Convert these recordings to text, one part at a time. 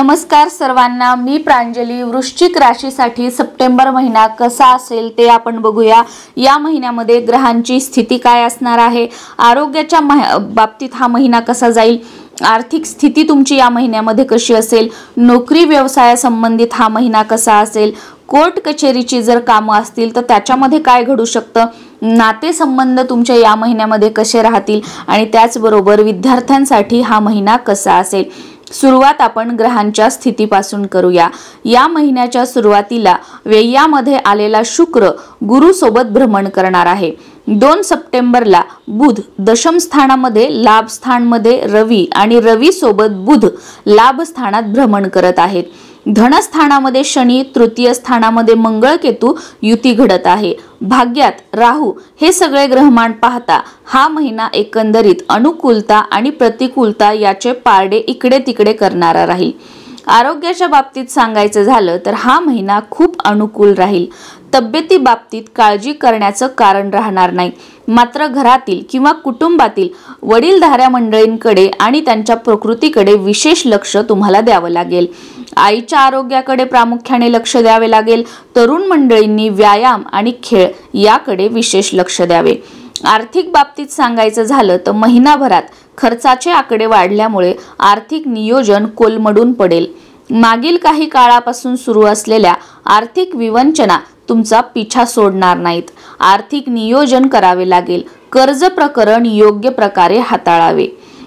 नमस्कार सर्वांना, मी प्रांजली। वृश्चिक राशीसाठी सप्टेंबर महिना कसा असेल ते आपण बघूया। या महिन्यामध्ये ग्रहांची स्थिती काय असणार आहे, आरोग्याच्या बाबतीत हा महिना कसा जाईल, आर्थिक स्थिती तुमची या महिन्यामध्ये कशी असेल, नोकरी व्यवसाया संबंधित हा महिना कसा असेल, कोर्ट कचेरीची जर कामं असतील तर त्याच्यामध्ये काय घडू शकतं, नातेसंबंध तुमच्या या महिन्यामध्ये कसे राहतील आणि त्याचबरोबर विद्यार्थ्यांसाठी हा महिना कसा असेल। सुरुवात आपण ग्रहांच्या स्थितीपासून करूया। या महिन्याच्या सुरुवातीला व्ययामध्ये आलेला शुक्र गुरु सोबत भ्रमण करणार आहे। 2 सप्टेंबरला बुध दशम स्थानामध्ये लाभ स्थानमध्ये रवी आणि रवी सोबत बुध लाभ स्थानात भ्रमण करत आहेत। धनस्थानामध्ये शनी, तृतीय स्थानामध्ये मंगळ केतू युती घडत आहे। भाग्यात राहू हे सगळे ग्रहमान पाहता हा महिना एकंदरीत अनुकूलता आणि प्रतिकूलता याचे पारडे इकडे तिकडे करणारा राहील। आरोग्याच्या बाबतीत सांगायचं झालं तर हा महिना खूप अनुकूल राहील। तब्येती बाबतीत काळजी करण्याचं कारण राहणार नाही, मात्र घरातील किंवा कुटुंबातील वडीलधाऱ्या मंडळींकडे आणि त्यांच्या प्रकृतीकडे विशेष लक्ष तुम्हाला द्यावं लागेल। आईच्या आरोग्याकडे प्रामुख्याने लक्ष द्यावे लागेल। तरुण मंडळींनी व्यायाम आणि खेळ याकडे विशेष लक्ष द्यावे। आर्थिक बाबतीत सांगायचं झालं तर महिनाभरात खर्चाचे आकडे वाढल्यामुळे आर्थिक नियोजन कोलमडून पडेल। मागील काही काळापासून सुरू असलेल्या आर्थिक विवंचना तुमचा पिछा सोडणार नाहीत। आर्थिक नियोजन करावे लागेल। कर्ज प्रकरण योग्य प्रकारे हाताळावे।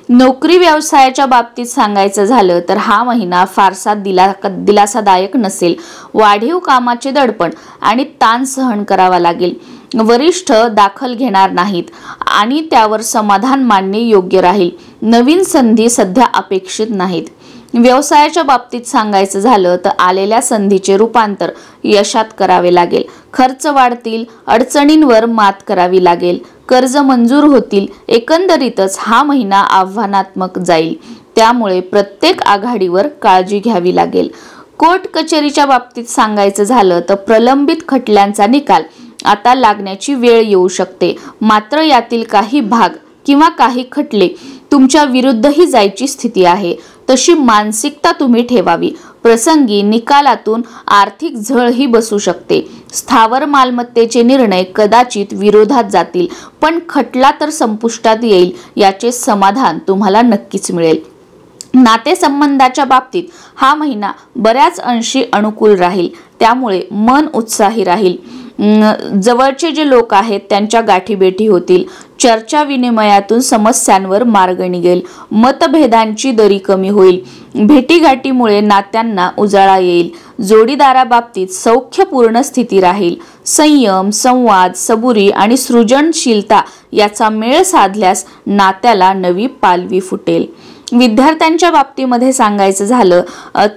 नोकरी व्यवसायाच्या बाबतीत सांगायचं झालं तर हा महिना फारसा दिलासादायक नसेल। वाढीव कामाचे दडपण आणि ताण सहन करावा लागेल। वरिष्ठ दाखल घेणार नाहीत आणि त्यावर समाधान मानणे योग्य राहील। नवीन संधी सध्या अपेक्षित नाहीत। व्यवसायाच्या बाबतीत सांगायचं झालं तर आलेल्या संधीचे रूपांतर यशात करावे लागेल। खर्च वाढतील, अडचणींवर मात करावी लागेल, कर्ज मंजूर होतील। एकंदरीतच हा महिना आव्हानात्मक जाईल, त्यामुळे प्रत्येक आघाडीवर काळजी घ्यावी लागेल। कोर्ट कचेरीच्या बाबतीत सांगायचं झालं तर प्रलंबित खटल्यांचा निकाल आता लागण्याची वेळ येऊ शकते, मात्र यातील काही भाग किंवा काही खटले तुमच्या विरुद्धही जायची स्थिती आहे। तशी मानसिकता तुम्ही ठेवावी। प्रसंगी निकालातून आर्थिक झळही बसू शकते। स्थावर मालमत्तेचे निर्णय कदाचित विरोधात जातील, पण खटला तर संपुष्टात येईल याचे समाधान तुम्हाला नक्कीच मिळेल। नातेसंबंधाच्या बाबतीत हा महिना बऱ्याच अंशी अनुकूल राहील, त्यामुळे मन उत्साही राहील। जवळचे जे लोक आहेत त्यांच्या गाठीभेटी होतील। चर्चा विनिमयातून समस्यांवर मार्ग निघेल। मतभेदांची दरी कमी होईल। भेटीगाठीमुळे नात्यांना उजाळा येईल। जोडीदाराबाबतीत सौख्यपूर्ण स्थिती राहील। संयम, संवाद, सबुरी आणि सृजनशीलता याचा मेळ साधल्यास नात्याला नवी पालवी फुटेल। विद्यार्थ्यांच्या बाबतीमध्ये सांगायचं झालं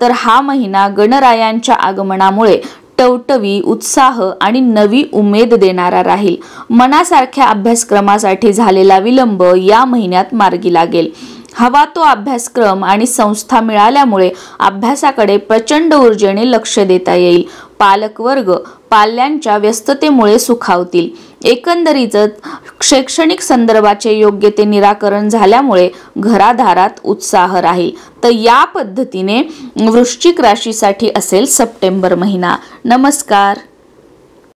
तर हा महिना गणरायांच्या आगमनामुळे टवटवी, उत्साह आणि नवी उमेद देणारा राहील। मनासारख्या अभ्यासक्रमासाठी झालेला विलंब या महिन्यात मार्गी लागेल। हवा तो अभ्यासक्रम आणि संस्था मिळाल्यामुळे अभ्यासाकडे प्रचंड ऊर्जेने लक्ष देता येईल। पालकवर्ग पाल्यांच्या व्यस्ततेमुळे सुखावतील। एकंदरीतच शैक्षणिक संदर्भाचे योग्य ते निराकरण झाल्यामुळे घरादारात उत्साह राहील। तर या पद्धतीने वृश्चिक राशीसाठी असेल सप्टेंबर महिना। नमस्कार।